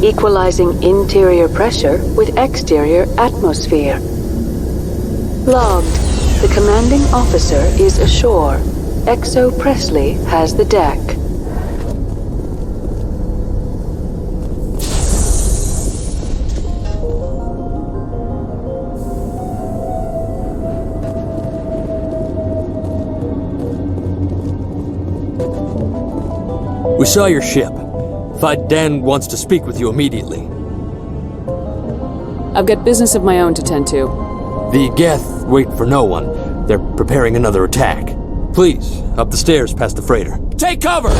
Equalizing interior pressure with exterior atmosphere. Logged. The commanding officer is ashore. Exo Presley has the deck. We saw your ship. Fai Dan wants to speak with you immediately. I've got business of my own to tend to. The Geth wait for no one. They're preparing another attack. Please, up the stairs past the freighter. Take cover!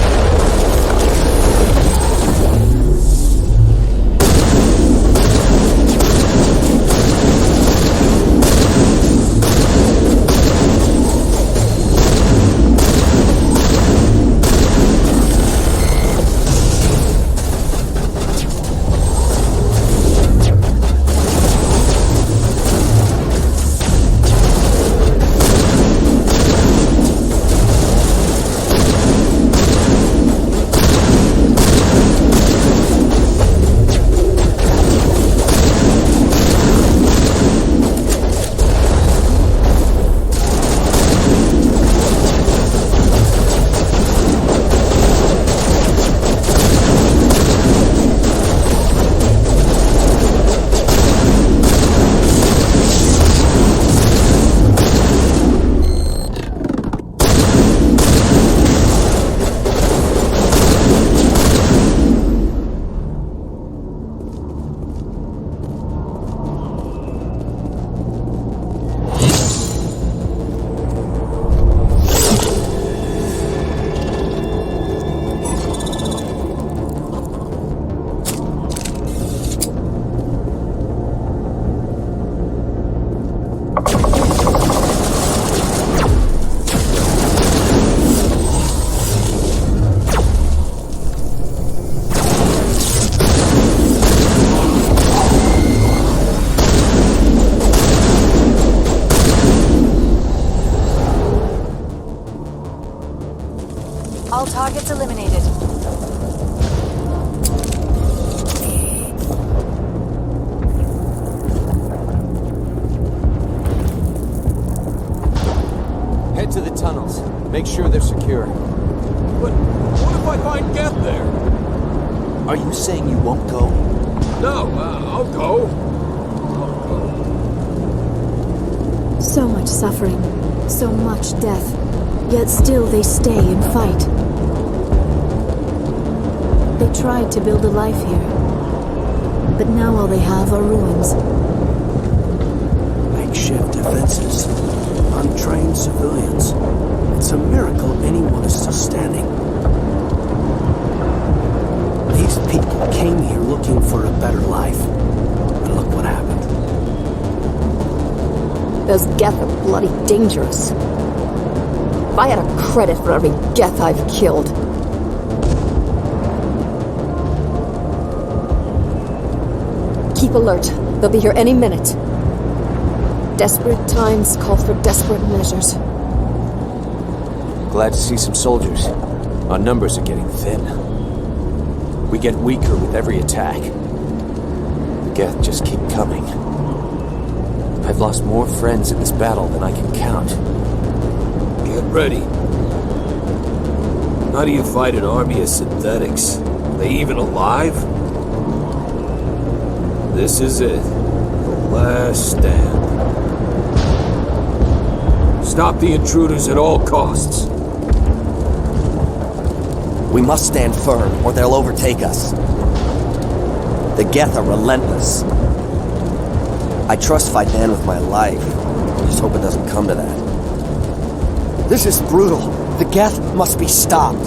All targets eliminated. Head to the tunnels. Make sure they're secure. But what if I find Geth there? Are you saying you won't go? No, I'll go. So much suffering, so much death, yet still they stay and fight. They tried to build a life here, but now all they have are ruins. Makeshift defenses, untrained civilians. It's a miracle anyone is still standing. These people came here looking for a better life, and look what happened. Those Geth are bloody dangerous. If I had a credit for every Geth I've killed. Keep alert. They'll be here any minute. Desperate times call for desperate measures. Glad to see some soldiers. Our numbers are getting thin. We get weaker with every attack. The Geth just keep coming. I've lost more friends in this battle than I can count. Get ready. How do you fight an army of synthetics? Are they even alive? This is it. The last stand. Stop the intruders at all costs. We must stand firm, or they'll overtake us. The Geth are relentless. I trust Fai Dan with my life. Just hope it doesn't come to that. This is brutal. The Geth must be stopped.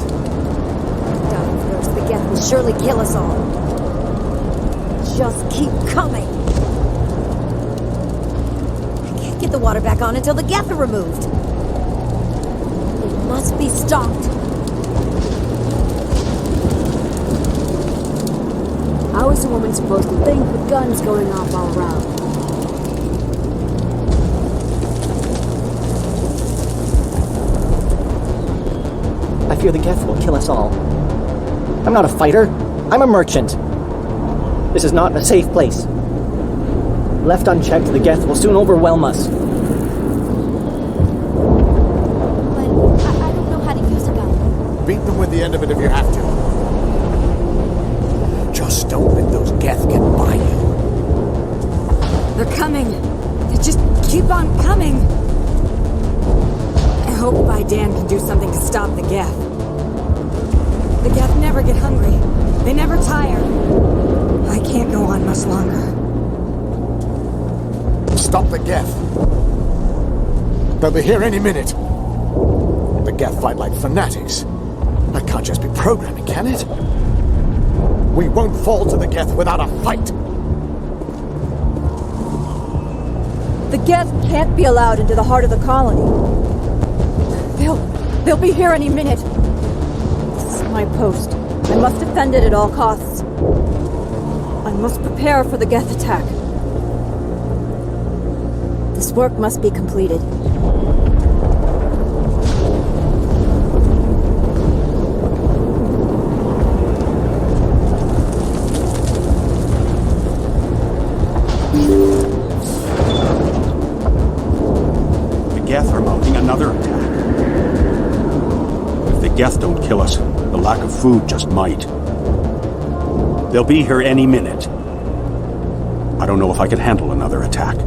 Down first, the Geth will surely kill us all. Just keep coming. I can't get the water back on until the Geth are removed. It must be stopped. How is a woman supposed to think with guns going off all around? I fear the Geth will kill us all. I'm not a fighter. I'm a merchant. This is not a safe place. Left unchecked, the Geth will soon overwhelm us. But I don't know how to use a gun. Beat them with the end of it if you have to. Just don't let those Geth get by you. They're coming. They just keep on coming. I hope Fai Dan can do something to stop the Geth. The Geth never get hungry. They never tire. I can't go on much longer. Stop the Geth. They'll be here any minute. The Geth fight like fanatics. That can't just be programming, can it? We won't fall to the Geth without a fight. The Geth can't be allowed into the heart of the colony. They'll be here any minute. This is my post. I must defend it at all costs. I must prepare for the Geth attack. This work must be completed. The Geth are mounting another attack. If the Geth don't kill us, the lack of food just might. They'll be here any minute. I don't know if I can handle another attack.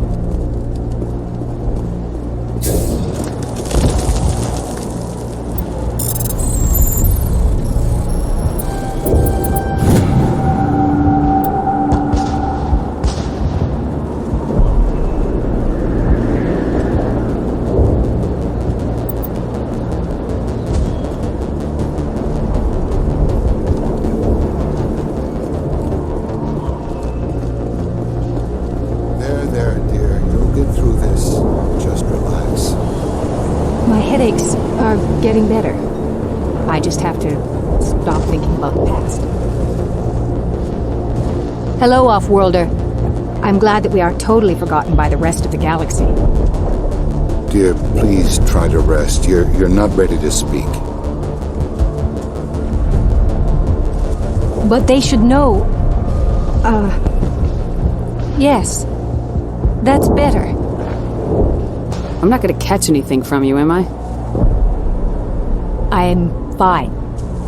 Getting better. I just have to stop thinking about the past. Hello, Off-Worlder. I'm glad that we are totally forgotten by the rest of the galaxy. Dear, please try to rest. You're not ready to speak. But they should know... Yes. That's better. I'm not gonna catch anything from you, am I? I'm fine.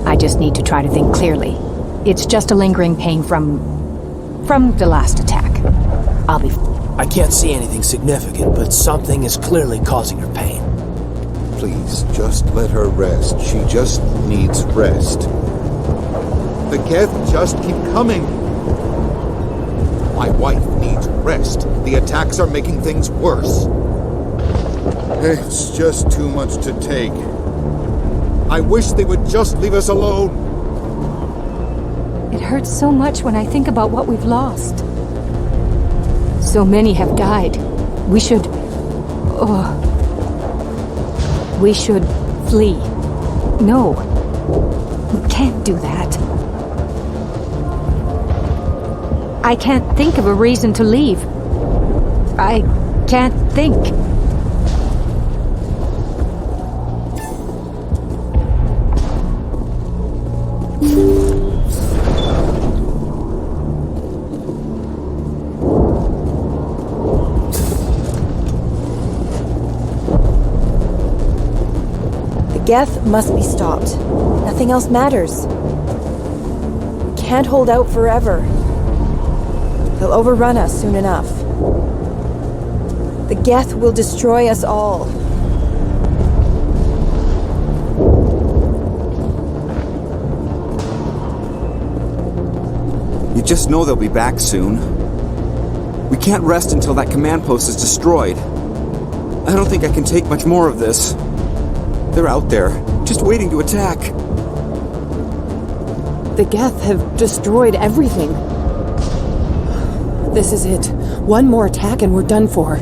I just need to try to think clearly. It's just a lingering pain from the last attack. I'll be... I can't see anything significant, but something is clearly causing her pain. Please, just let her rest. She just needs rest. The Geth just keep coming. My wife needs rest. The attacks are making things worse. It's just too much to take. I wish they would just leave us alone. It hurts so much when I think about what we've lost. So many have died. We should... we should flee. No. We can't do that. I can't think of a reason to leave. I can't think. Geth must be stopped. Nothing else matters. We can't hold out forever. They'll overrun us soon enough. The Geth will destroy us all. You just know they'll be back soon. We can't rest until that command post is destroyed. I don't think I can take much more of this. They're out there, just waiting to attack. The Geth have destroyed everything. This is it. One more attack and we're done for.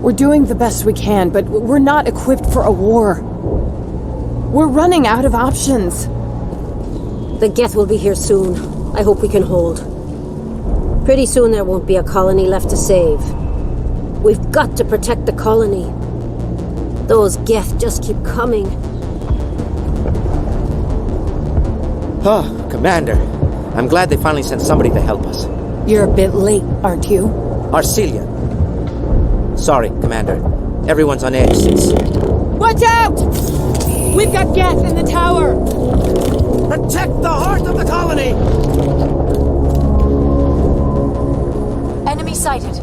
We're doing the best we can, but we're not equipped for a war. We're running out of options. The Geth will be here soon. I hope we can hold. Pretty soon there won't be a colony left to save. We've got to protect the colony. Those Geth just keep coming. Oh, Commander. I'm glad they finally sent somebody to help us. You're a bit late, aren't you? Arcelia. Sorry, Commander. Everyone's on edge since... Watch out! We've got Geth in the tower! Protect the heart of the colony! Enemy sighted.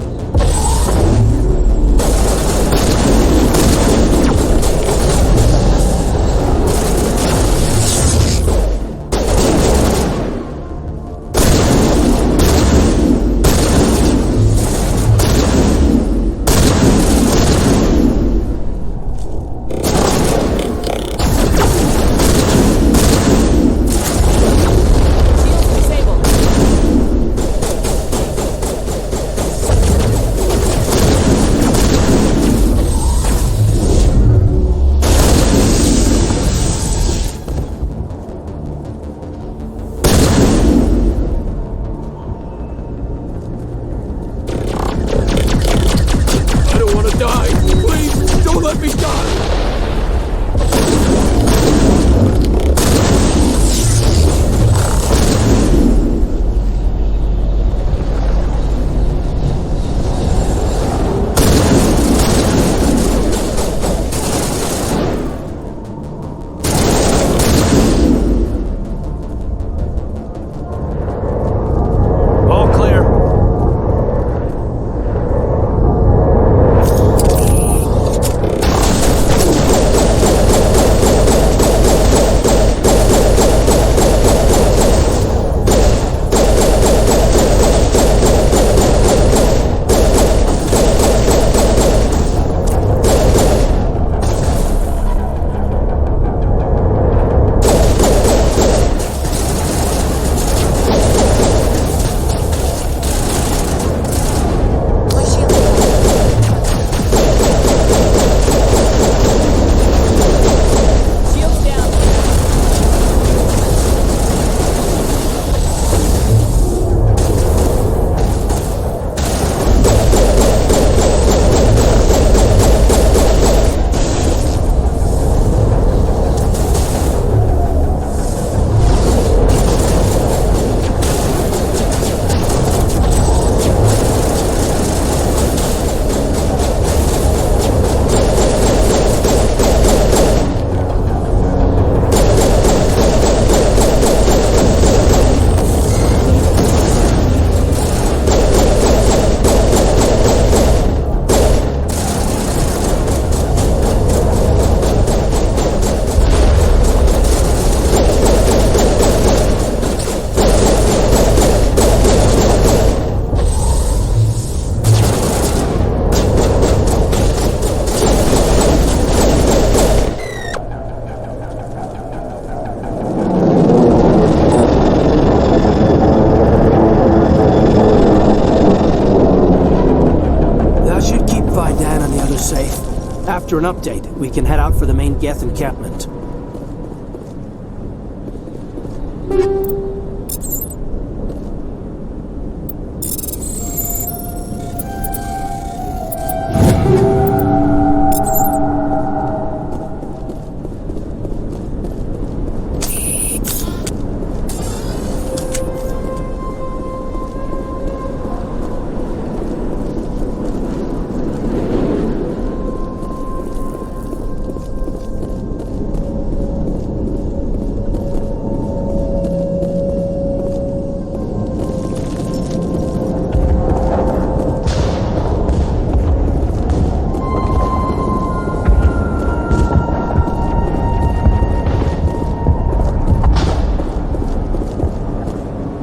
After an update, we can head out for the main Geth encampment.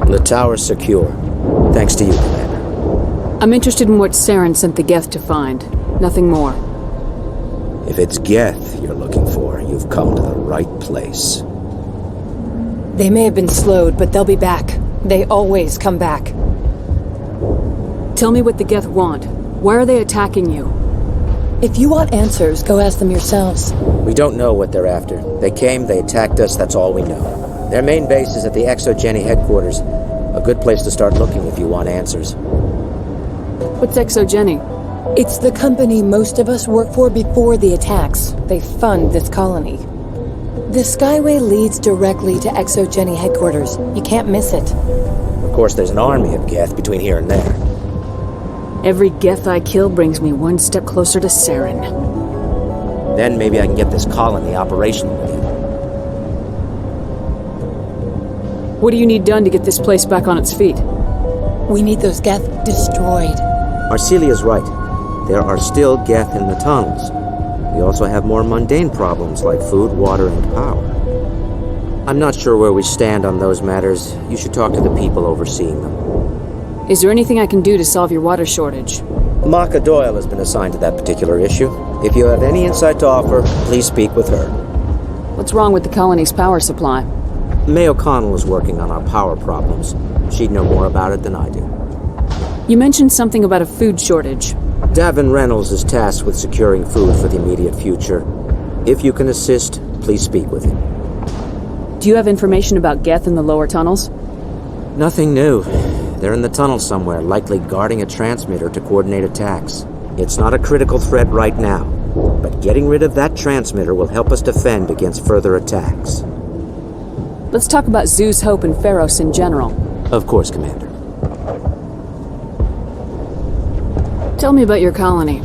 The tower's secure. Thanks to you, Commander. I'm interested in what Saren sent the Geth to find. Nothing more. If it's Geth you're looking for, you've come to the right place. They may have been slowed, but they'll be back. They always come back. Tell me what the Geth want. Why are they attacking you? If you want answers, go ask them yourselves. We don't know what they're after. They came, they attacked us, that's all we know. Their main base is at the ExoGeni headquarters. A good place to start looking if you want answers. What's ExoGeni? It's the company most of us work for before the attacks. They fund this colony. The Skyway leads directly to ExoGeni headquarters. You can't miss it. Of course, there's an army of Geth between here and there. Every Geth I kill brings me one step closer to Saren. Then maybe I can get this colony operational again. What do you need done to get this place back on its feet? We need those Geth destroyed. Arcelia's right. There are still Geth in the tunnels. We also have more mundane problems like food, water, and power. I'm not sure where we stand on those matters. You should talk to the people overseeing them. Is there anything I can do to solve your water shortage? Maka Doyle has been assigned to that particular issue. If you have any insight to offer, please speak with her. What's wrong with the colony's power supply? May O'Connell is working on our power problems. She'd know more about it than I do. You mentioned something about a food shortage. Davin Reynolds is tasked with securing food for the immediate future. If you can assist, please speak with him. Do you have information about Geth in the lower tunnels? Nothing new. They're in the tunnel somewhere, likely guarding a transmitter to coordinate attacks. It's not a critical threat right now, but getting rid of that transmitter will help us defend against further attacks. Let's talk about Zew's Hope and Feros in general. Of course, Commander. Tell me about your colony.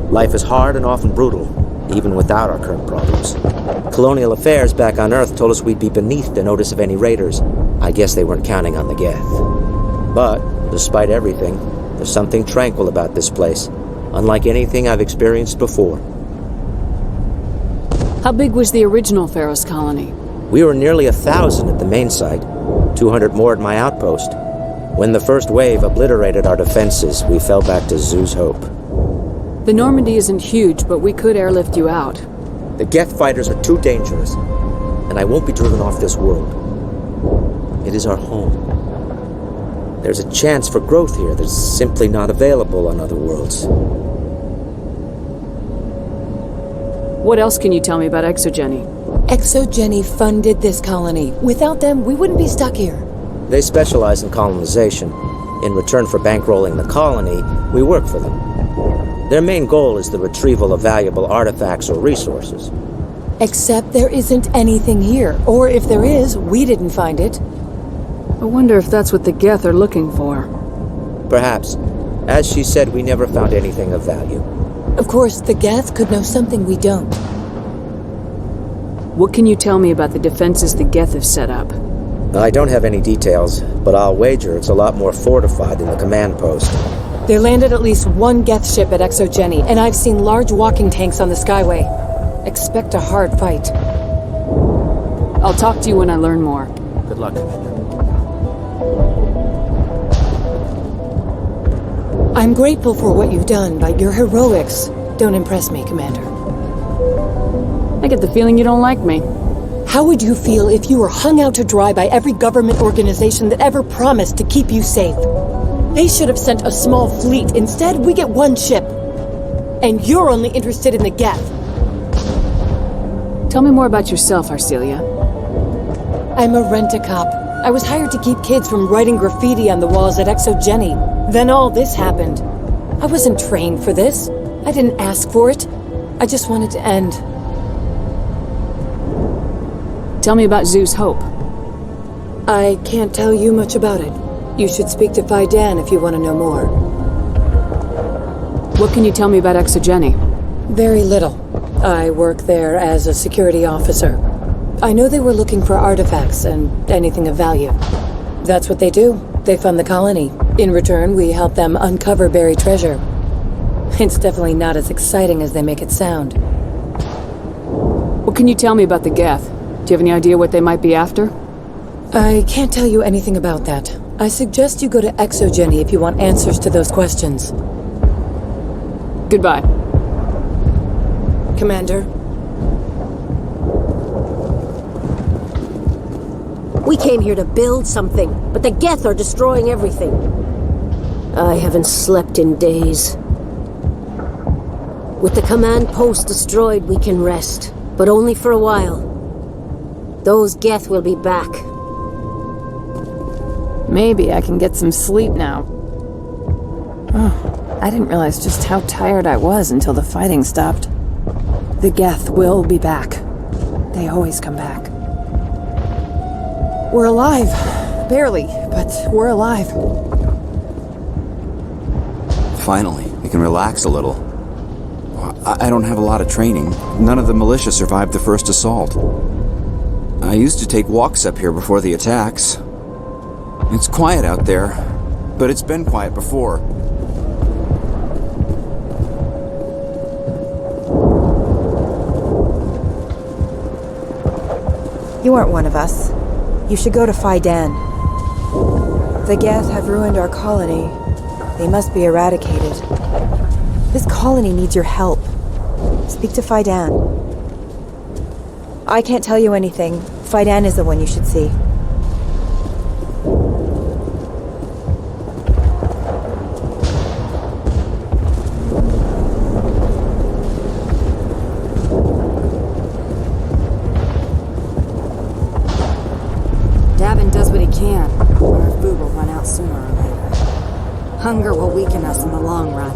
Life is hard and often brutal, even without our current problems. Colonial affairs back on Earth told us we'd be beneath the notice of any raiders. I guess they weren't counting on the Geth. But, despite everything, there's something tranquil about this place, unlike anything I've experienced before. How big was the original Feros colony? We were nearly 1,000 at the main site, 200 more at my outpost. When the first wave obliterated our defenses, we fell back to Zew's Hope. The Normandy isn't huge, but we could airlift you out. The Geth fighters are too dangerous, and I won't be driven off this world. It is our home. There's a chance for growth here that's simply not available on other worlds. What else can you tell me about ExoGeni? ExoGeni funded this colony. Without them, we wouldn't be stuck here. They specialize in colonization. In return for bankrolling the colony, we work for them. Their main goal is the retrieval of valuable artifacts or resources. Except there isn't anything here. Or if there is, we didn't find it. I wonder if that's what the Geth are looking for. Perhaps. As she said, we never found anything of value. Of course, the Geth could know something we don't. What can you tell me about the defenses the Geth have set up? I don't have any details, but I'll wager it's a lot more fortified than the command post. They landed at least one Geth ship at ExoGeni, and I've seen large walking tanks on the Skyway. Expect a hard fight. I'll talk to you when I learn more. Good luck, Commander. I'm grateful for what you've done, but your heroics don't impress me, Commander. I get the feeling you don't like me. How would you feel if you were hung out to dry by every government organization that ever promised to keep you safe? They should have sent a small fleet. Instead, we get one ship. And you're only interested in the Geth. Tell me more about yourself, Arcelia. I'm a rent-a-cop. I was hired to keep kids from writing graffiti on the walls at ExoGeni. Then all this happened. I wasn't trained for this. I didn't ask for it. I just wanted to end. Tell me about Zew's Hope. I can't tell you much about it. You should speak to Fai Dan if you want to know more. What can you tell me about ExoGeni? Very little. I work there as a security officer. I know they were looking for artifacts and anything of value. That's what they do. They fund the colony. In return, we help them uncover buried treasure. It's definitely not as exciting as they make it sound. What can you tell me about the Geth? Do you have any idea what they might be after? I can't tell you anything about that. I suggest you go to ExoGeni if you want answers to those questions. Goodbye. Commander. We came here to build something, but the Geth are destroying everything. I haven't slept in days. With the command post destroyed, we can rest, but only for a while. Those Geth will be back. Maybe I can get some sleep now. Oh, I didn't realize just how tired I was until the fighting stopped. The Geth will be back. They always come back. We're alive. Barely, but we're alive. Finally, we can relax a little. I don't have a lot of training. None of the militia survived the first assault. I used to take walks up here before the attacks. It's quiet out there, but it's been quiet before. You aren't one of us. You should go to Fai Dan. The Geth have ruined our colony. They must be eradicated. This colony needs your help. Speak to Fai Dan. I can't tell you anything. Fai Dan is the one you should see. Davin does what he can, but our food will run out sooner or later. Hunger will weaken us in the long run.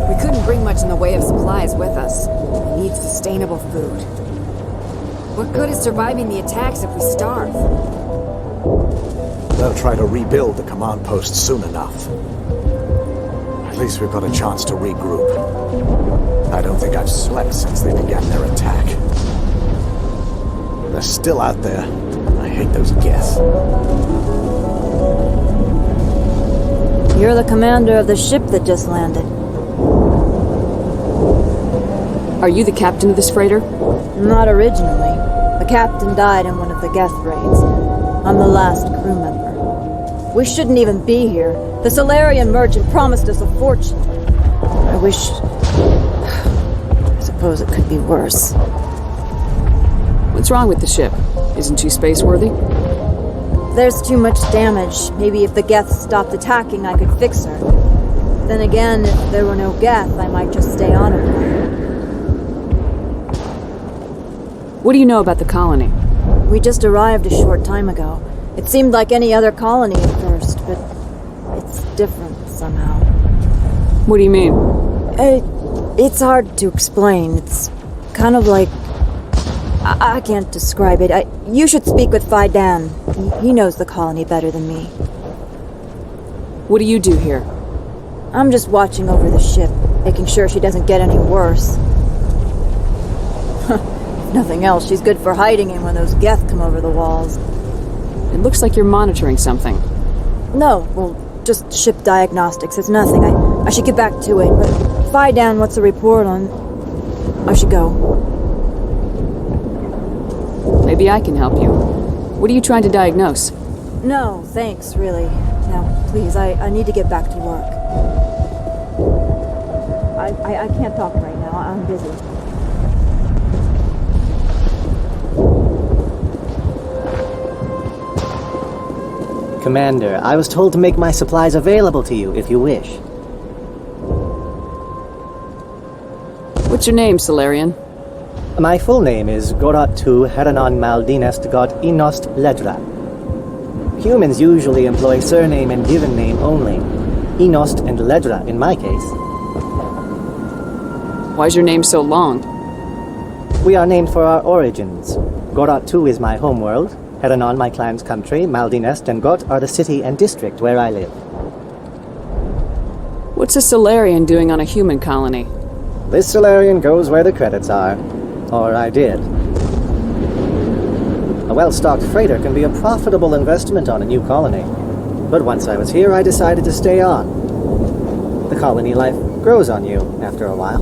We couldn't bring much in the way of supplies with us. We need sustainable food. What good is surviving the attacks if we starve? They'll try to rebuild the command post soon enough. At least we've got a chance to regroup. I don't think I've slept since they began their attack. They're still out there. I hate those Geth. You're the commander of the ship that just landed. Are you the captain of this freighter? Not originally. The captain died in one of the Geth raids. I'm the last crew member. We shouldn't even be here. The Solarian merchant promised us a fortune. I wish... I suppose it could be worse. What's wrong with the ship? Isn't she space-worthy? There's too much damage. Maybe if the Geth stopped attacking, I could fix her. Then again, if there were no Geth, I might just stay on her. What do you know about the colony? We just arrived a short time ago. It seemed like any other colony at first, but it's different somehow. What do you mean? It's hard to explain. It's kind of like... I can't describe it. You should speak with Fai Dan. He knows the colony better than me. What do you do here? I'm just watching over the ship, making sure she doesn't get any worse. If nothing else, she's good for hiding in when those Geth come over the walls. It looks like you're monitoring something. No, well, just ship diagnostics. It's nothing. I should get back to it, but Fai Dan, what's the report on... I should go. Maybe I can help you. What are you trying to diagnose? No, thanks, really. Now, please, I need to get back to work. I can't talk right now. I'm busy. Commander, I was told to make my supplies available to you if you wish. What's your name, Solarian? My full name is Gorat-tu Heranon Maldinest God Inost Ledra. Humans usually employ surname and given name only. Inost and Ledra in my case. Why's your name so long? We are named for our origins. Gorat-tu is my homeworld, Heranon my clan's country, Maldinest and Got are the city and district where I live. What's a Solarian doing on a human colony? This Solarian goes where the credits are. Or I did. A well-stocked freighter can be a profitable investment on a new colony. But once I was here, I decided to stay on. The colony life grows on you after a while.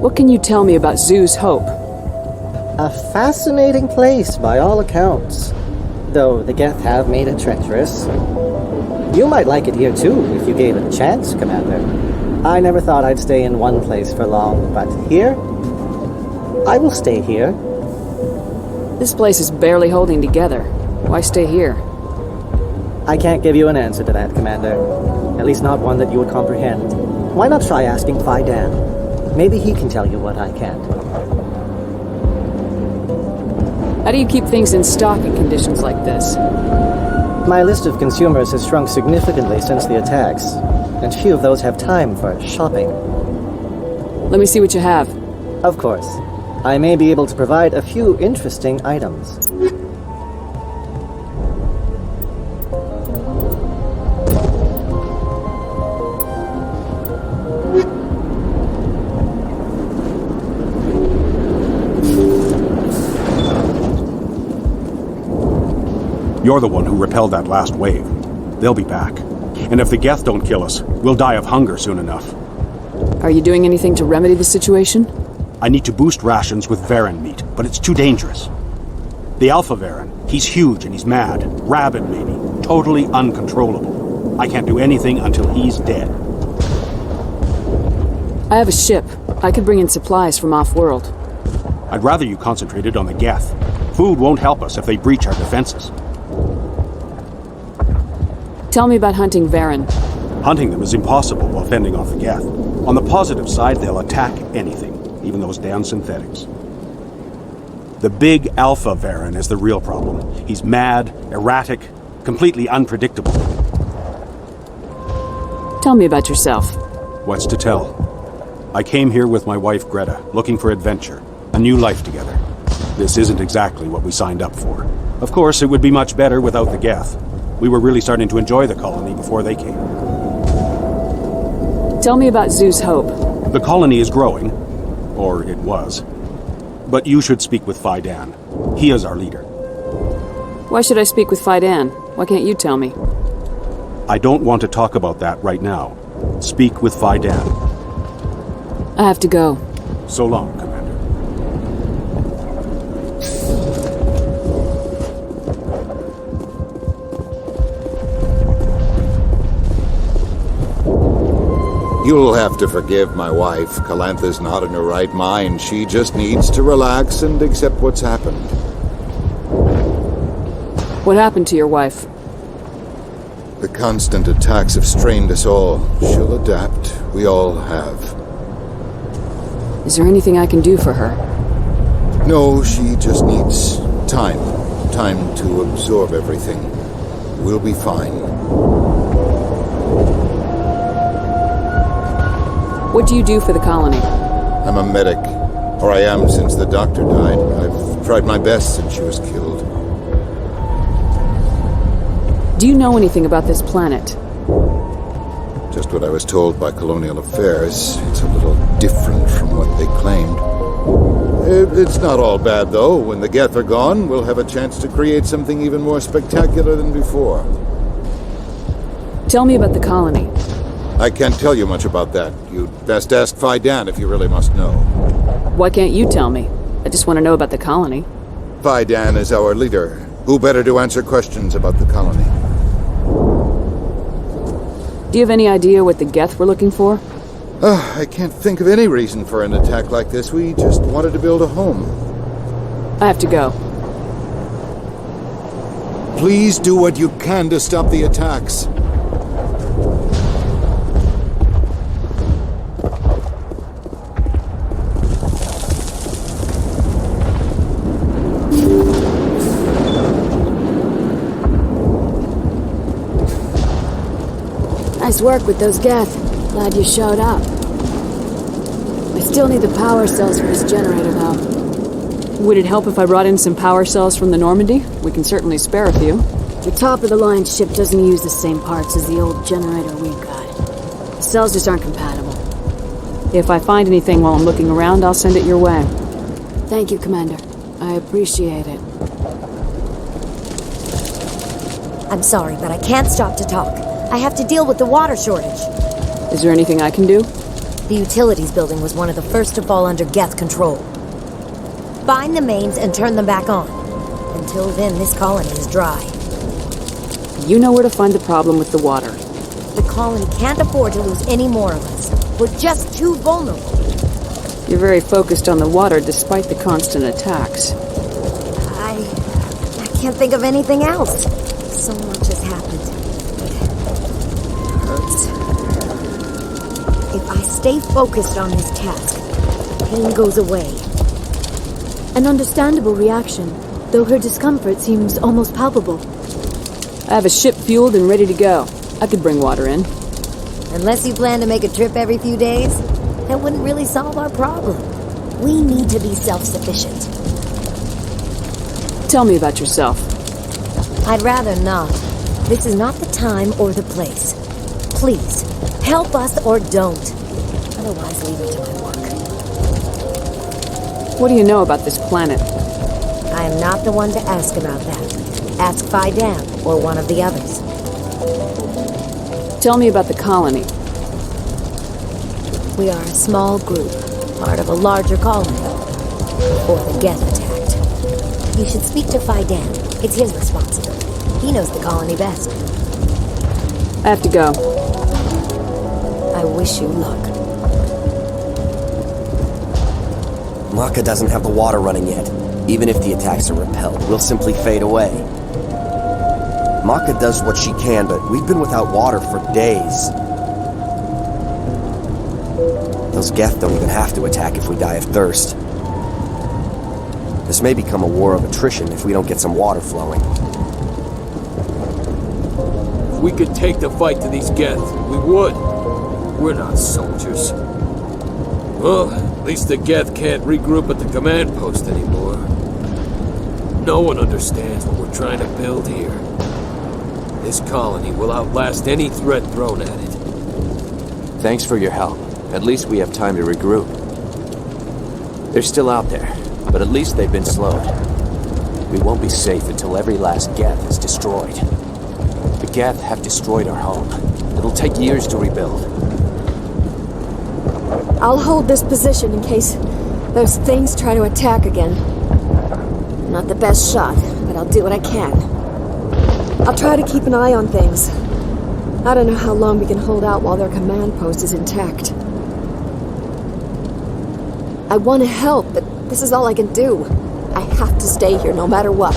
What can you tell me about Zoo's Hope? A fascinating place by all accounts. Though the Geth have made it treacherous. You might like it here too, if you gave it a chance, Commander. I never thought I'd stay in one place for long, but here? I will stay here. This place is barely holding together. Why stay here? I can't give you an answer to that, Commander. At least not one that you would comprehend. Why not try asking Fai Dan? Maybe he can tell you what I can't. How do you keep things in stock in conditions like this? My list of consumers has shrunk significantly since the attacks, and few of those have time for shopping. Let me see what you have. Of course. I may be able to provide a few interesting items. You're the one who repelled that last wave. They'll be back. And if the Geth don't kill us, we'll die of hunger soon enough. Are you doing anything to remedy the situation? I need to boost rations with Varen meat, but it's too dangerous. The Alpha Varen, he's huge and he's mad. Rabid, maybe. Totally uncontrollable. I can't do anything until he's dead. I have a ship. I could bring in supplies from off-world. I'd rather you concentrated on the Geth. Food won't help us if they breach our defenses. Tell me about hunting Varen. Hunting them is impossible while fending off the Geth. On the positive side, they'll attack anything, even those damn synthetics. The big Alpha Varen is the real problem. He's mad, erratic, completely unpredictable. Tell me about yourself. What's to tell? I came here with my wife Greta, looking for adventure, a new life together. This isn't exactly what we signed up for. Of course, it would be much better without the Geth. We were really starting to enjoy the colony before they came. Tell me about Zeus Hope. The colony is growing. Or it was. But you should speak with Fai Dan. He is our leader. Why should I speak with Fai Dan? Why can't you tell me? I don't want to talk about that right now. Speak with Fai Dan. I have to go. So long, Commander. You'll have to forgive my wife. Calantha's not in her right mind. She just needs to relax and accept what's happened. What happened to your wife? The constant attacks have strained us all. She'll adapt. We all have. Is there anything I can do for her? No, she just needs time. Time to absorb everything. We'll be fine. What do you do for the colony? I'm a medic. Or I am since the doctor died. I've tried my best since she was killed. Do you know anything about this planet? Just what I was told by Colonial Affairs. It's a little different from what they claimed. It's not all bad, though. When the Geth are gone, we'll have a chance to create something even more spectacular than before. Tell me about the colony. I can't tell you much about that. You'd best ask Fai Dan if you really must know. Why can't you tell me? I just want to know about the colony. Fai Dan is our leader. Who better to answer questions about the colony? Do you have any idea what the Geth were looking for? I can't think of any reason for an attack like this. We just wanted to build a home. I have to go. Please do what you can to stop the attacks. Nice work with those Geth. Glad you showed up. I still need the power cells for this generator, though. Would it help if I brought in some power cells from the Normandy? We can certainly spare a few. The top-of-the-line ship doesn't use the same parts as the old generator we've got. The cells just aren't compatible. If I find anything while I'm looking around, I'll send it your way. Thank you, Commander. I appreciate it. I'm sorry, but I can't stop to talk. I have to deal with the water shortage. Is there anything I can do? The utilities building was one of the first to fall under Geth control. Find the mains and turn them back on. Until then, this colony is dry. You know where to find the problem with the water. The colony can't afford to lose any more of us. We're just too vulnerable. You're very focused on the water despite the constant attacks. I can't think of anything else. So much has happened. If I stay focused on this task, pain goes away. An understandable reaction, though her discomfort seems almost palpable. I have a ship fueled and ready to go. I could bring water in. Unless you plan to make a trip every few days, that wouldn't really solve our problem. We need to be self-sufficient. Tell me about yourself. I'd rather not. This is not the time or the place. Please, help us or don't. Otherwise, leave it to my work. What do you know about this planet? I am not the one to ask about that. Ask Fai Dan or one of the others. Tell me about the colony. We are a small group, part of a larger colony, before the Geth attacked. You should speak to Fai Dan. It's his responsibility. He knows the colony best. I have to go. I wish you luck. Maka doesn't have the water running yet. Even if the attacks are repelled, we'll simply fade away. Maka does what she can, but we've been without water for days. Those Geth don't even have to attack if we die of thirst. This may become a war of attrition if we don't get some water flowing. If we could take the fight to these Geth, we would. We're not soldiers. Well, at least the Geth can't regroup at the command post anymore. No one understands what we're trying to build here. This colony will outlast any threat thrown at it. Thanks for your help. At least we have time to regroup. They're still out there, but at least they've been slowed. We won't be safe until every last Geth is destroyed. The Geth have destroyed our home. It'll take years to rebuild. I'll hold this position in case those things try to attack again. Not the best shot, but I'll do what I can. I'll try to keep an eye on things. I don't know how long we can hold out while their command post is intact. I want to help, but this is all I can do. I have to stay here no matter what.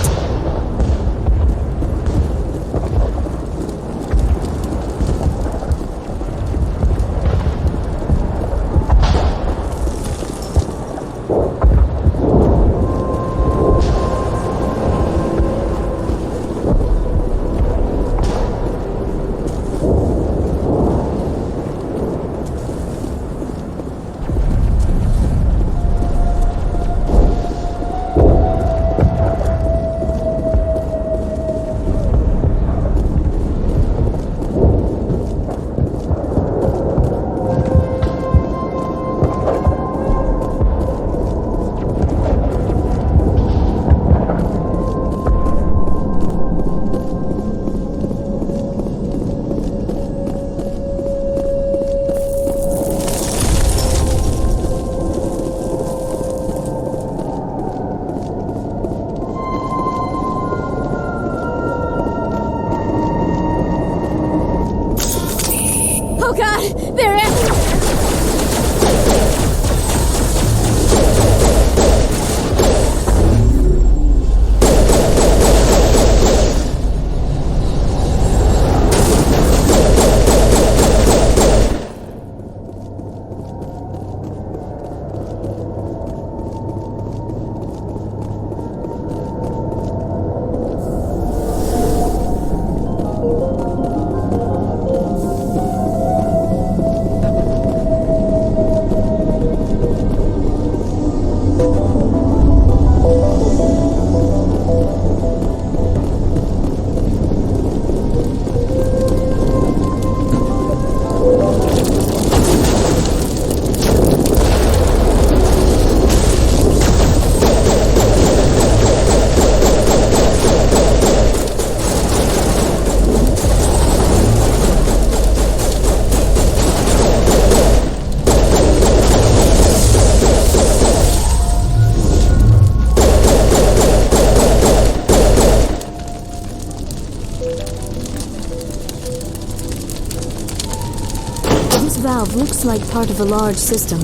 Valve looks like part of a large system.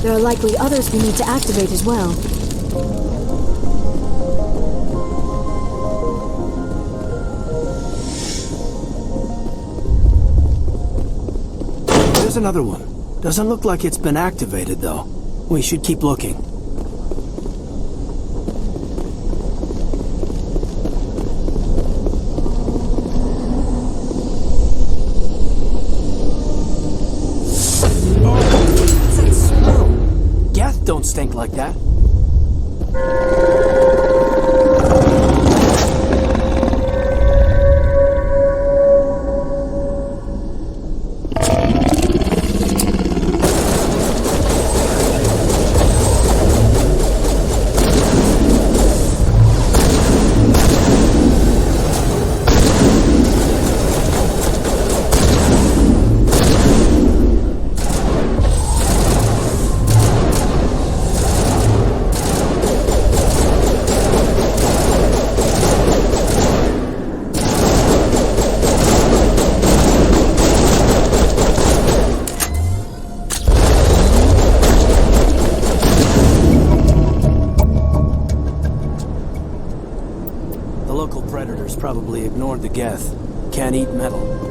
There are likely others we need to activate as well. There's another one. Doesn't look like it's been activated, though. We should keep looking. don't stink like that. Probably ignored the Geth. Can't eat metal.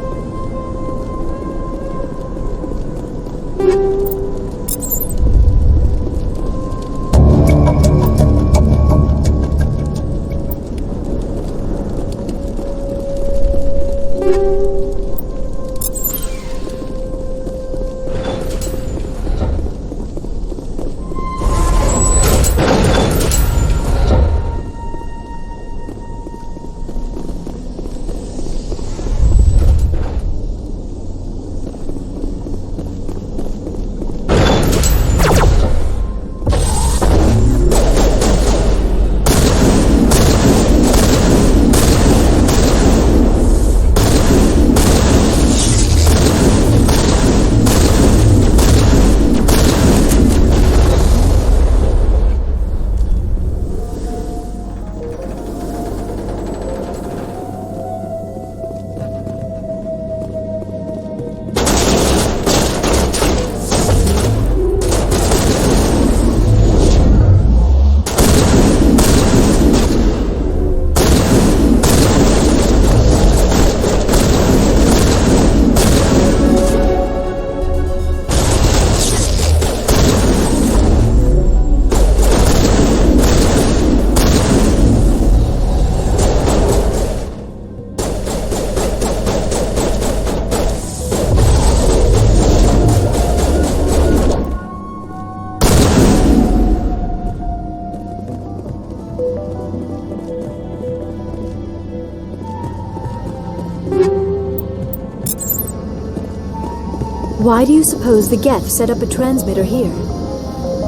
Why do you suppose the Geth set up a transmitter here?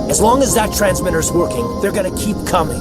As long as that transmitter's working, they're gonna keep coming.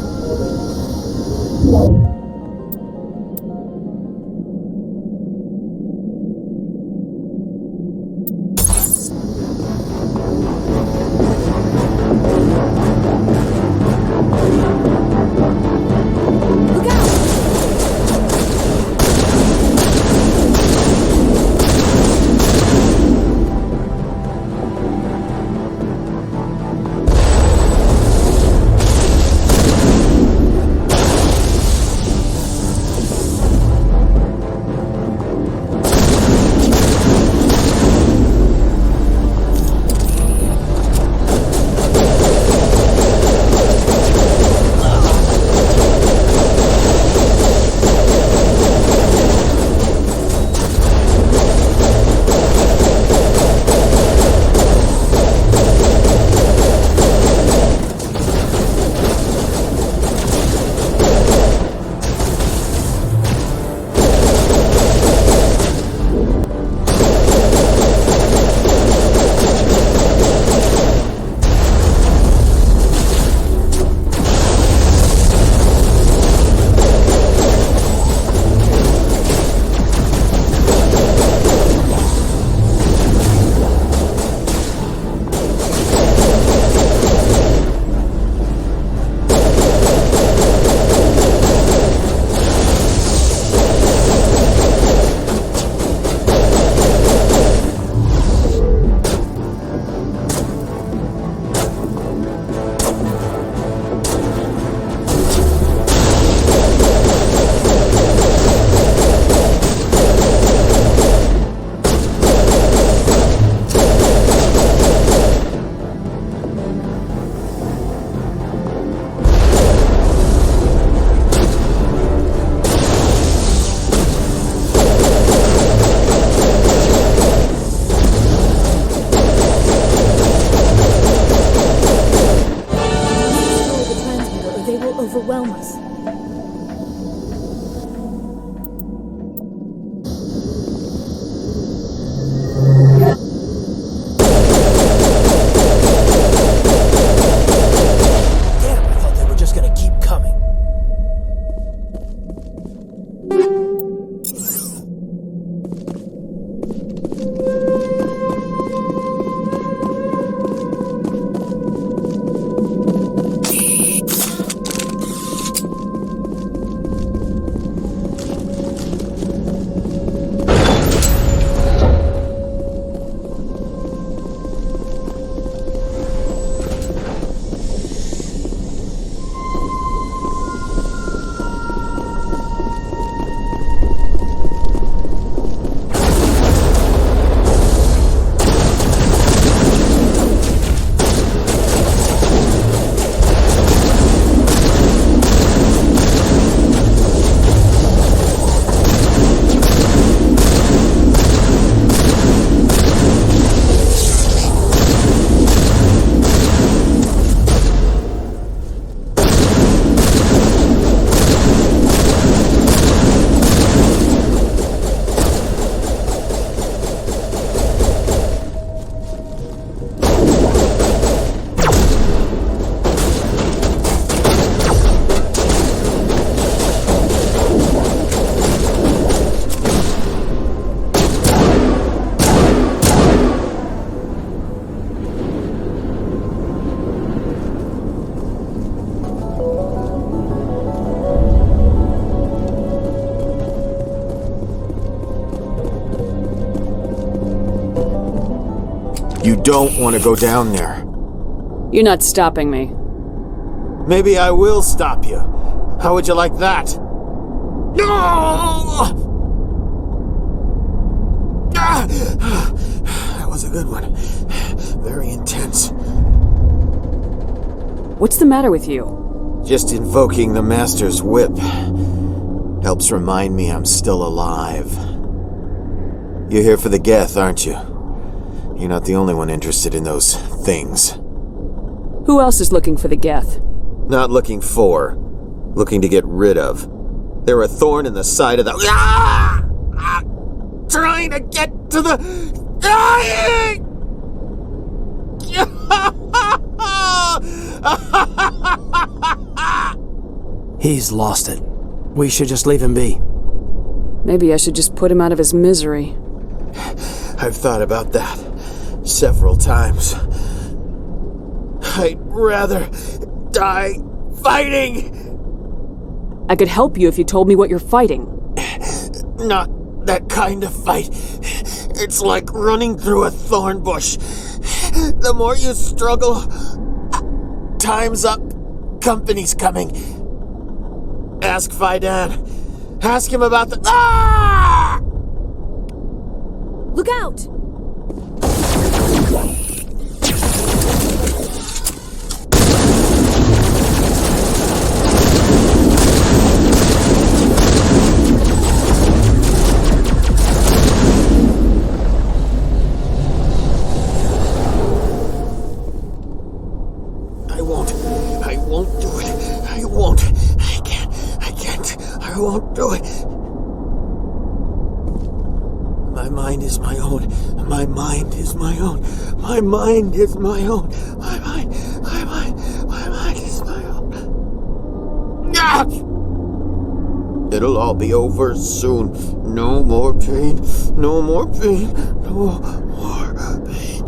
don't want to go down there. You're not stopping me. Maybe I will stop you. How would you like that? No! That was a good one. Very intense. What's the matter with you? Just invoking the Master's whip helps remind me I'm still alive. You're here for the Geth, aren't you? You're not the only one interested in those things. Who else is looking for the Geth? Not looking for. Looking to get rid of. They're a thorn in the side of the... Trying to get to the... He's lost it. We should just leave him be. Maybe I should just put him out of his misery. I've thought about that several times. I'd rather die fighting! I could help you if you told me what you're fighting. Not that kind of fight. It's like running through a thorn bush. The more you struggle, time's up. Company's coming. Ask Fai Dan. Ask him about the... Look out! I won't do it. My mind is my own. My mind is my own. My mind is my own. My mind is my own. Ah! It'll all be over soon. No more pain. No more pain. No more pain.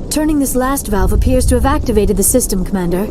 Turning this last valve appears to have activated the system, Commander.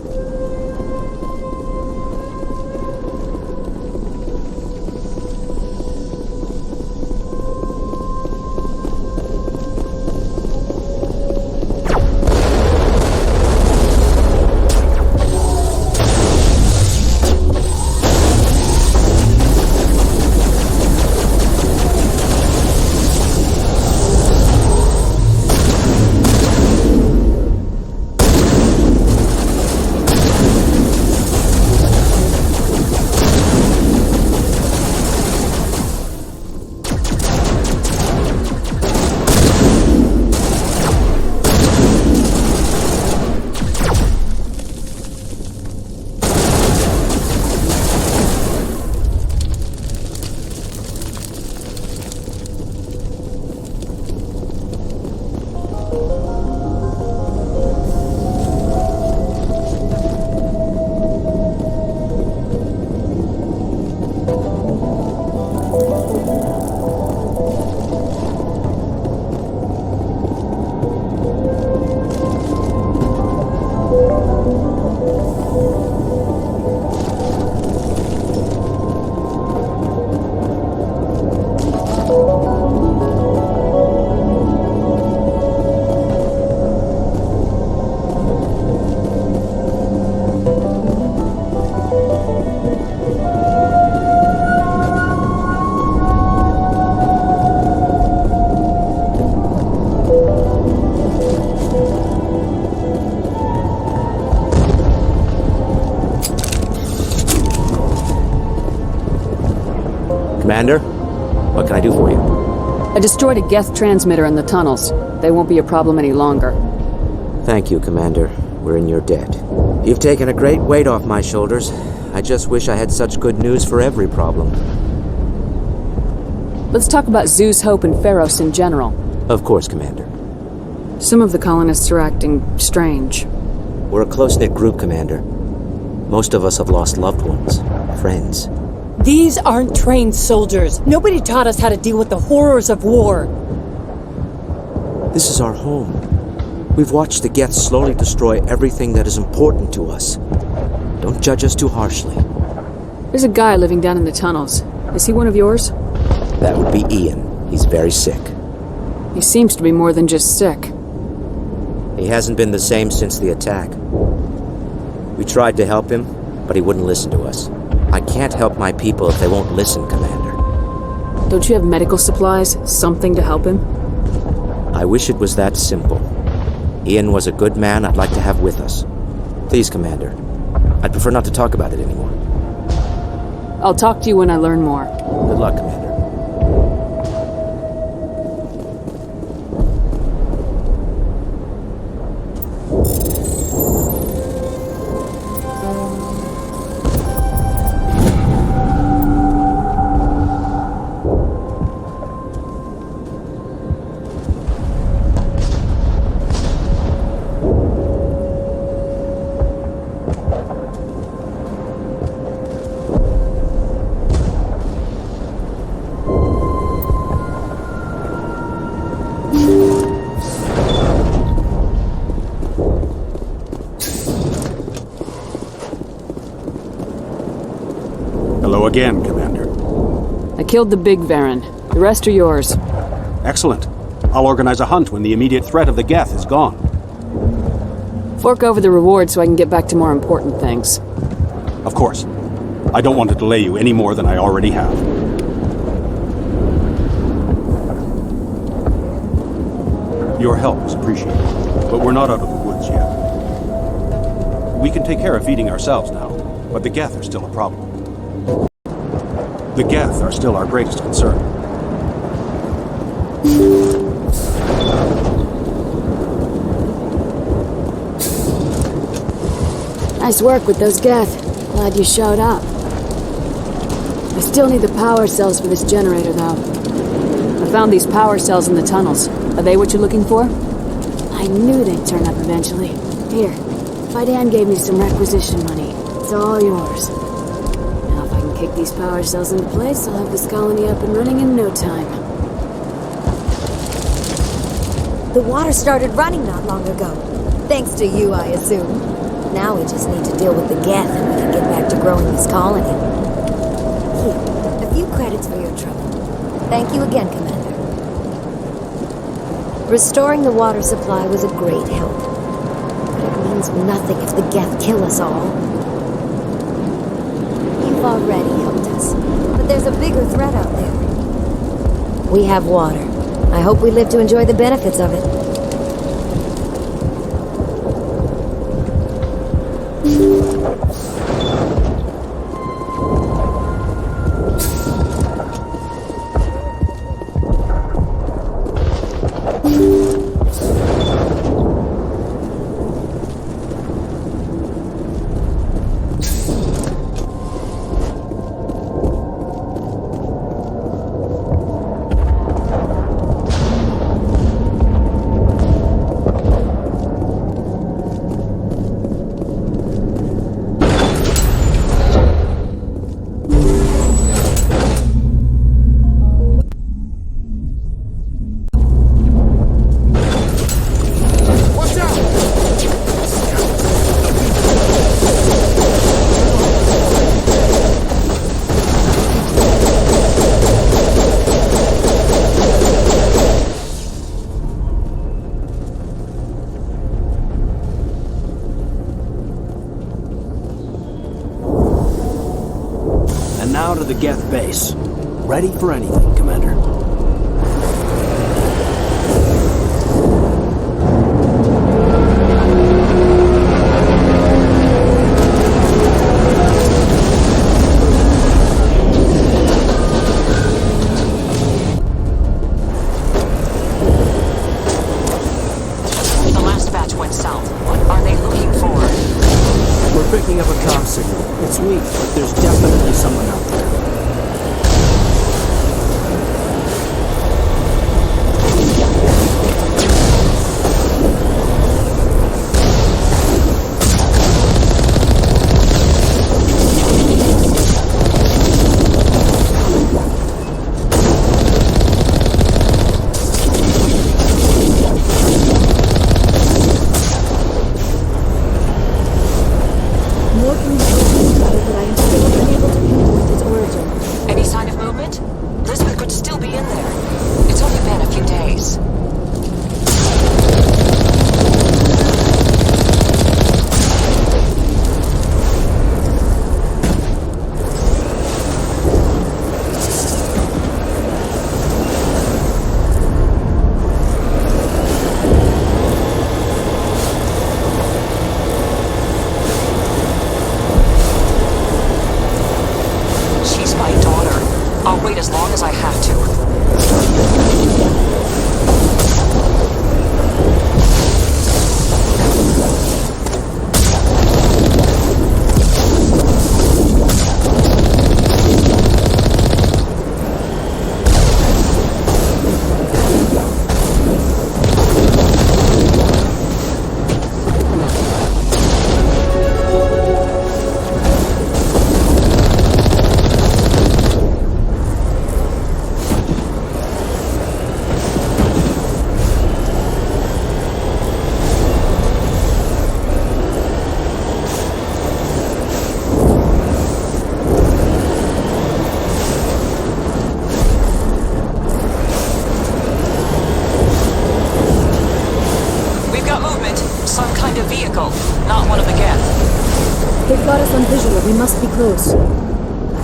Commander, what can I do for you? I destroyed a Geth transmitter in the tunnels. They won't be a problem any longer. Thank you, Commander. We're in your debt. You've taken a great weight off my shoulders. I just wish I had such good news for every problem. Let's talk about Zeus, Hope, and Feros in general. Of course, Commander. Some of the colonists are acting strange. We're a close-knit group, Commander. Most of us have lost loved ones, friends. These aren't trained soldiers. Nobody taught us how to deal with the horrors of war. This is our home. We've watched the Geth slowly destroy everything that is important to us. Don't judge us too harshly. There's a guy living down in the tunnels. Is he one of yours? That would be Ian. He's very sick. He seems to be more than just sick. He hasn't been the same since the attack. We tried to help him, but he wouldn't listen to us. I can't help my people if they won't listen, Commander. Don't you have medical supplies? Something to help him? I wish it was that simple. Ian was a good man I'd like to have with us. Please, Commander. I'd prefer not to talk about it anymore. I'll talk to you when I learn more. Good luck, Commander. Hello again, Commander. I killed the big Varen. The rest are yours. Excellent. I'll organize a hunt when the immediate threat of the Geth is gone. Fork over the reward so I can get back to more important things. Of course. I don't want to delay you any more than I already have. Your help is appreciated, but we're not out of the woods yet. We can take care of feeding ourselves now, but the Geth are still a problem. The Geth are still our greatest concern. Nice work with those Geth. Glad you showed up. I still need the power cells for this generator, though. I found these power cells in the tunnels. Are they what you're looking for? I knew they'd turn up eventually. Here, Fai Dan gave me some requisition money. It's all yours. Now if I can kick these power cells into place, I'll have this colony up and running in no time. The water started running not long ago. Thanks to you, I assume. Now we just need to deal with the Geth and we can get back to growing this colony. Here, a few credits for your trouble. Thank you again, Commander. Restoring the water supply was a great help. But it means nothing if the Geth kill us all. You've already helped us, but there's a bigger threat out there. We have water. I hope we live to enjoy the benefits of it. Now to the Geth base. Ready for anything, Commander. The last batch went south. What are they looking for? We're picking up a comm signal. It's weak, but there's definitely someone out there. I'll wait as long as I have to.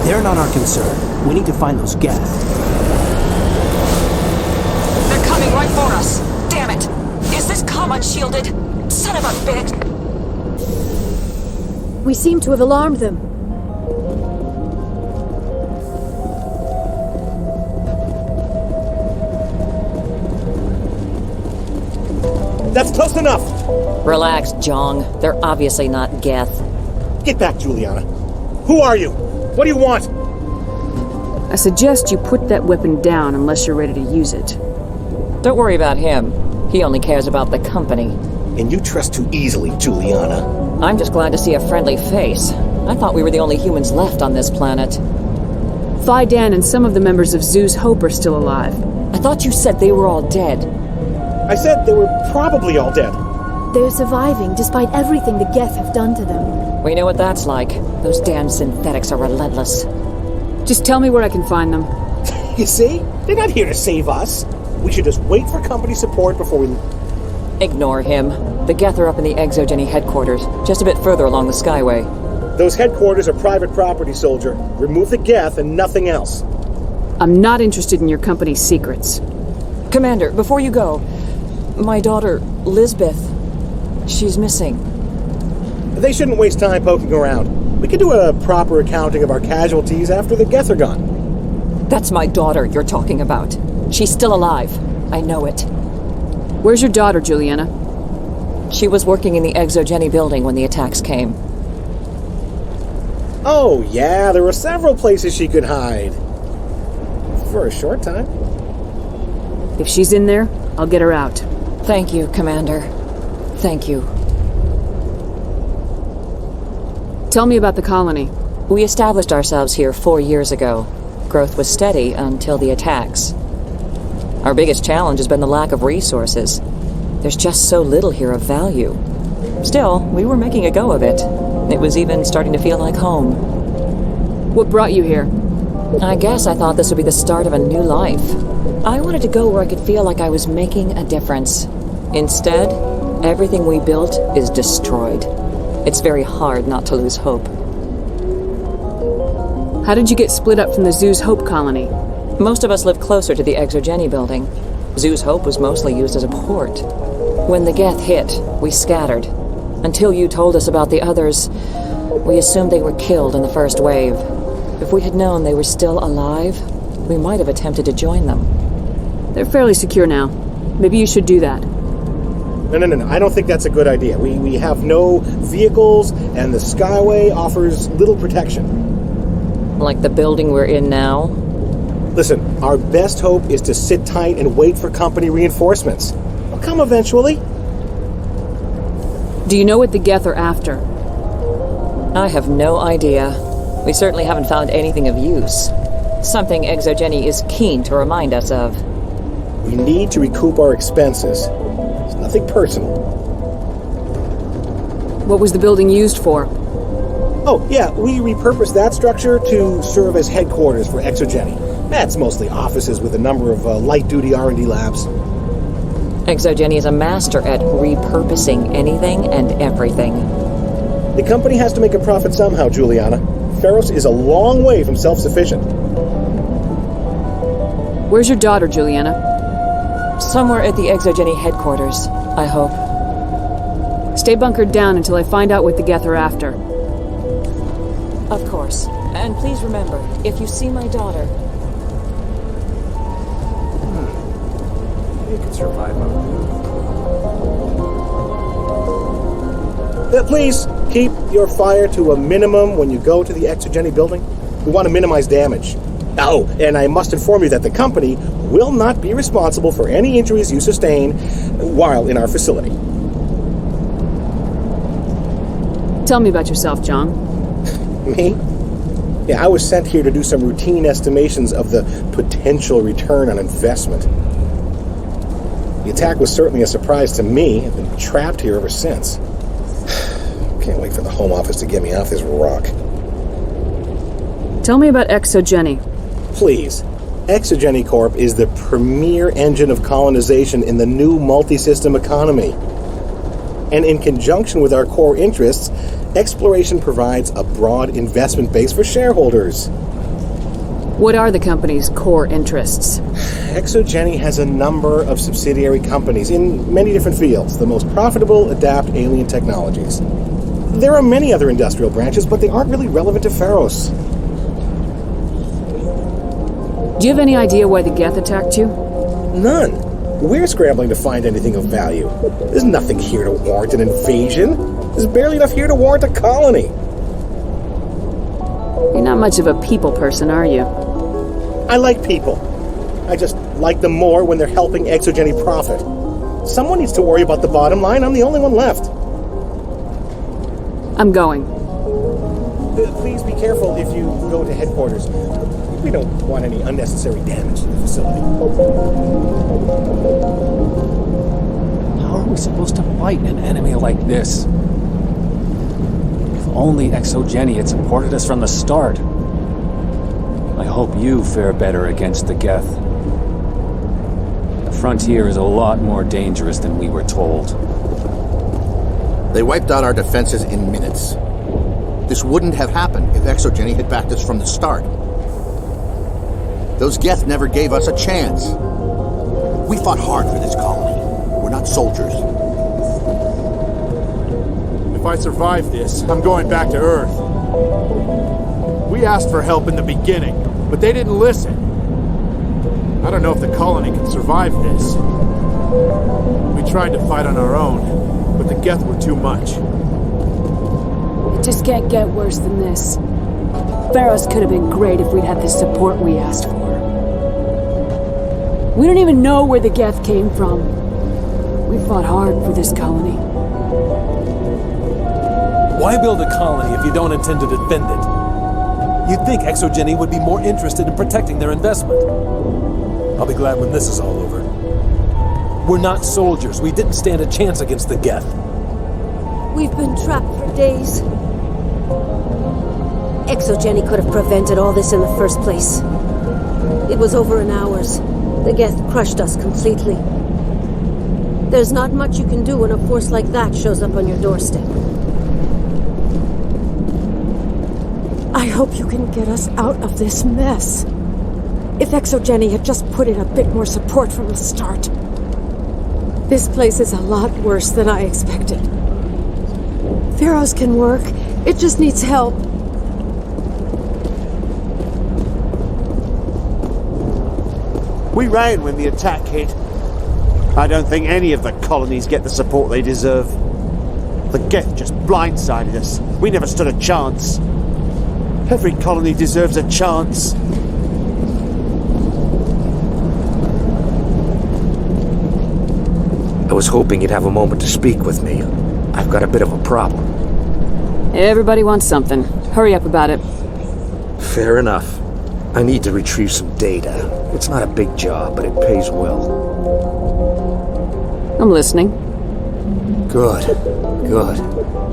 They're not our concern. We need to find those Geth. They're coming right for us. Damn it! Is this comm shielded? Son of a bitch! We seem to have alarmed them. That's close enough! Relax, Jong. They're obviously not Geth. Get back, Juliana. Who are you? What do you want? I suggest you put that weapon down unless you're ready to use it. Don't worry about him. He only cares about the company. And you trust too easily, Juliana. I'm just glad to see a friendly face. I thought we were the only humans left on this planet. Fai Dan and some of the members of Zoo's Hope are still alive. I thought you said they were all dead. I said they were probably all dead. They're surviving despite everything the Geth have done to them. We know what that's like. Those damn synthetics are relentless. Just tell me where I can find them. You see? They're not here to save us. We should just wait for company support before we... Ignore him. The Geth are up in the ExoGeni headquarters, just a bit further along the Skyway. Those headquarters are private property, soldier. Remove the Geth and nothing else. I'm not interested in your company's secrets. Commander, before you go, my daughter, Lisbeth, she's missing. They shouldn't waste time poking around. We can do a proper accounting of our casualties after the Geth are gone. That's my daughter you're talking about. She's still alive. I know it. Where's your daughter, Juliana? She was working in the ExoGeni building when the attacks came. Oh, yeah, there were several places she could hide. For a short time. If she's in there, I'll get her out. Thank you, Commander. Thank you. Tell me about the colony. We established ourselves here 4 years ago. Growth was steady until the attacks. Our biggest challenge has been the lack of resources. There's just so little here of value. Still, we were making a go of it. It was even starting to feel like home. What brought you here? I guess I thought this would be the start of a new life. I wanted to go where I could feel like I was making a difference. Instead, everything we built is destroyed. It's very hard not to lose hope. How did you get split up from the Zoo's Hope colony? Most of us live closer to the ExoGeni building. Zoo's Hope was mostly used as a port. When the Geth hit, we scattered. Until you told us about the others, we assumed they were killed in the first wave. If we had known they were still alive, we might have attempted to join them. They're fairly secure now. Maybe you should do that. No. I don't think that's a good idea. We have no vehicles, and the Skyway offers little protection. Like the building we're in now? Listen, our best hope is to sit tight and wait for company reinforcements. They'll come eventually. Do you know what the Geth are after? I have no idea. We certainly haven't found anything of use. Something ExoGeni is keen to remind us of. We need to recoup our expenses. It's nothing personal. What was the building used for? Oh, yeah, we repurposed that structure to serve as headquarters for ExoGeni. That's mostly offices with a number of light-duty R&D labs. ExoGeni is a master at repurposing anything and everything. The company has to make a profit somehow, Juliana. Feros is a long way from self-sufficient. Where's your daughter, Juliana? Somewhere at the ExoGeni headquarters, I hope. Stay bunkered down until I find out what the Geth are after. Of course. And please remember, if you see my daughter, ExoGeni could survive Please, keep your fire to a minimum when you go to the ExoGeni building. We want to minimize damage. Oh, and I must inform you that the company will not be responsible for any injuries you sustain while in our facility. Tell me about yourself, John. Me? Yeah, I was sent here to do some routine estimations of the potential return on investment. The attack was certainly a surprise to me. I've been trapped here ever since. Can't wait for the Home Office to get me off this rock. Tell me about ExoGeni. Please. ExoGeni Corp is the premier engine of colonization in the new multi-system economy. And in conjunction with our core interests, exploration provides a broad investment base for shareholders. What are the company's core interests? ExoGeni has a number of subsidiary companies in many different fields. The most profitable adapt alien technologies. There are many other industrial branches, but they aren't really relevant to Feros. Do you have any idea why the Geth attacked you? None. We're scrambling to find anything of value. There's nothing here to warrant an invasion. There's barely enough here to warrant a colony. You're not much of a people person, are you? I like people. I just like them more when they're helping ExoGeni profit. Someone needs to worry about the bottom line. I'm the only one left. I'm going. Please be careful if you go to headquarters. We don't want any unnecessary damage to the facility. How are we supposed to fight an enemy like this? If only ExoGeni had supported us from the start. I hope you fare better against the Geth. The frontier is a lot more dangerous than we were told. They wiped out our defenses in minutes. This wouldn't have happened if ExoGeni had backed us from the start. Those Geth never gave us a chance. We fought hard for this colony. We're not soldiers. If I survive this, I'm going back to Earth. We asked for help in the beginning, but they didn't listen. I don't know if the colony can survive this. We tried to fight on our own, but the Geth were too much. It just can't get worse than this. Feros could have been great if we'd had the support we asked for. We don't even know where the Geth came from. We fought hard for this colony. Why build a colony if you don't intend to defend it? You'd think ExoGeni would be more interested in protecting their investment. I'll be glad when this is all over. We're not soldiers. We didn't stand a chance against the Geth. We've been trapped for days. ExoGeni could have prevented all this in the first place. It was over in hours. The Geth crushed us completely. There's not much you can do when a force like that shows up on your doorstep. I hope you can get us out of this mess. If ExoGeni had just put in a bit more support from the start. This place is a lot worse than I expected. Feros can work. It just needs help. We ran when the attack hit. I don't think any of the colonies get the support they deserve. The Geth just blindsided us. We never stood a chance. Every colony deserves a chance. I was hoping you'd have a moment to speak with me. I've got a bit of a problem. Everybody wants something. Hurry up about it. Fair enough. I need to retrieve some data. It's not a big job, but it pays well. I'm listening. Good.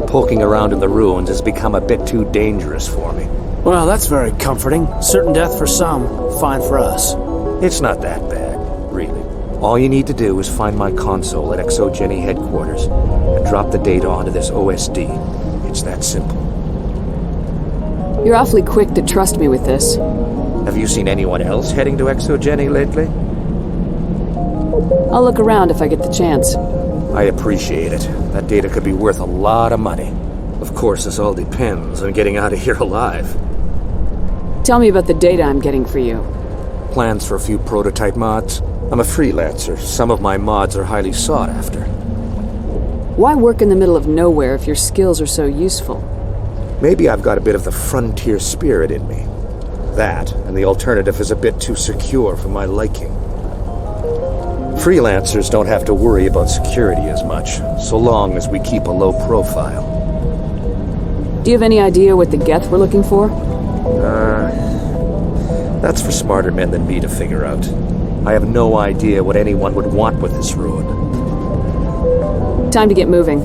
Poking around in the ruins has become a bit too dangerous for me. Well, that's very comforting. Certain death for some, fine for us. It's not that bad, really. All you need to do is find my console at ExoGeni headquarters and drop the data onto this OSD. It's that simple. You're awfully quick to trust me with this. Have you seen anyone else heading to ExoGeni lately? I'll look around if I get the chance. I appreciate it. That data could be worth a lot of money. Of course, this all depends on getting out of here alive. Tell me about the data I'm getting for you. Plans for a few prototype mods. I'm a freelancer. Some of my mods are highly sought after. Why work in the middle of nowhere if your skills are so useful? Maybe I've got a bit of the frontier spirit in me. That, and the alternative is a bit too secure for my liking. Freelancers don't have to worry about security as much, so long as we keep a low profile. Do you have any idea what the Geth were looking for? That's for smarter men than me to figure out. I have no idea what anyone would want with this ruin. Time to get moving.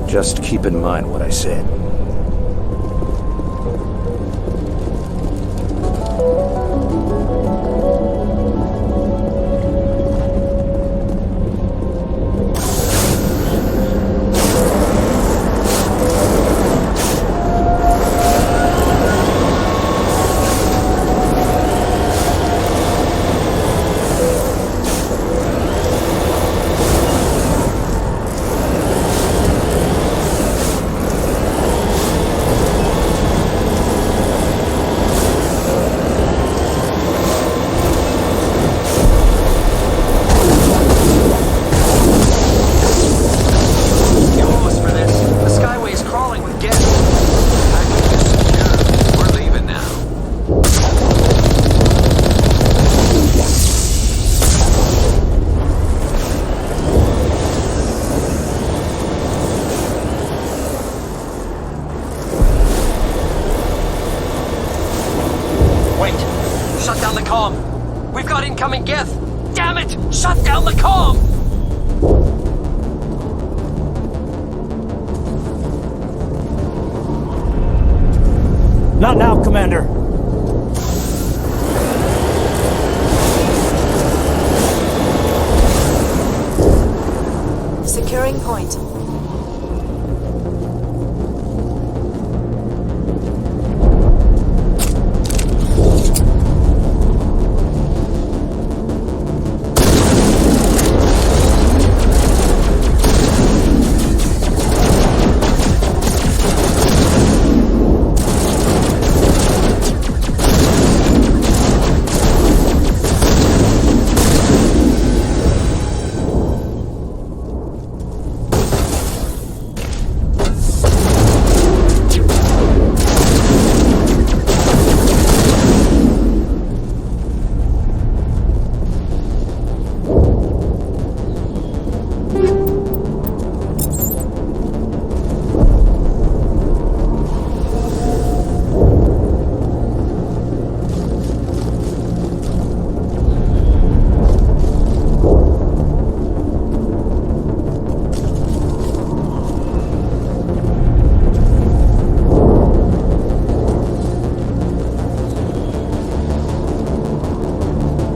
Just keep in mind what I said. Shut down the comm! We've got incoming Geth! Damn it! Shut down the comm! Not now, Commander! Securing point.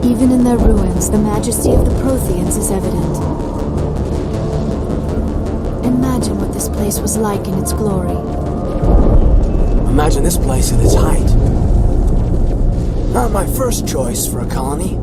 Even in their ruins, the majesty of the Protheans is evident. Imagine what this place was like in its glory. Imagine this place at its height. Not my first choice for a colony.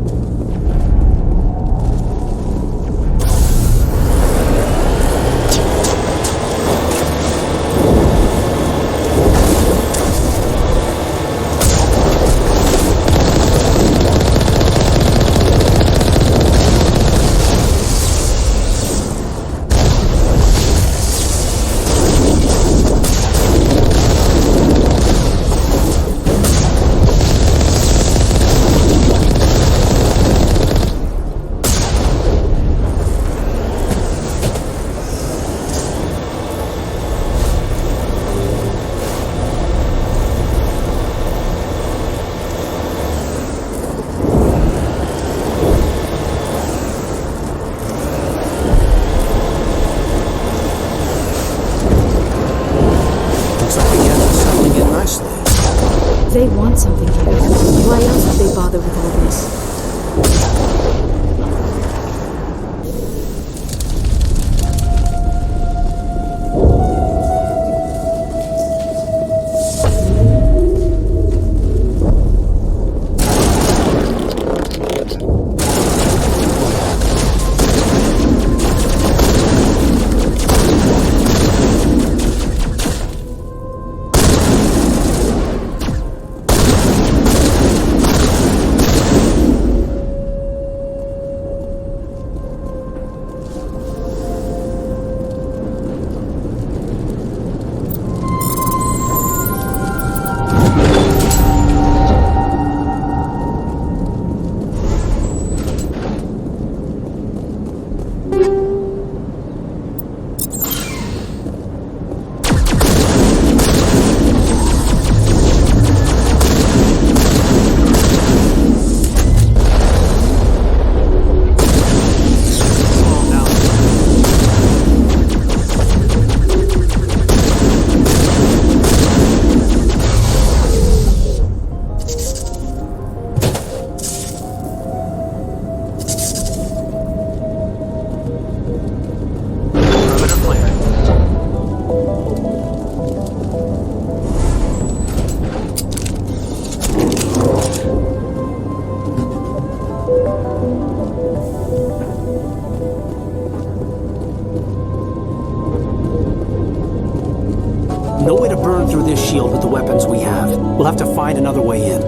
this shield with the weapons we have. We'll have to find another way in.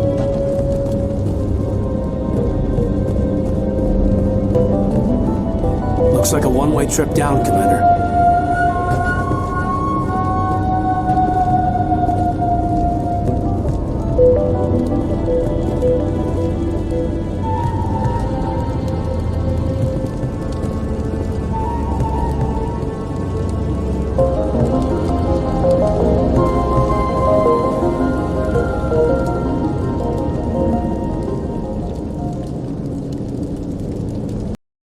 Looks like a one-way trip down, Commander.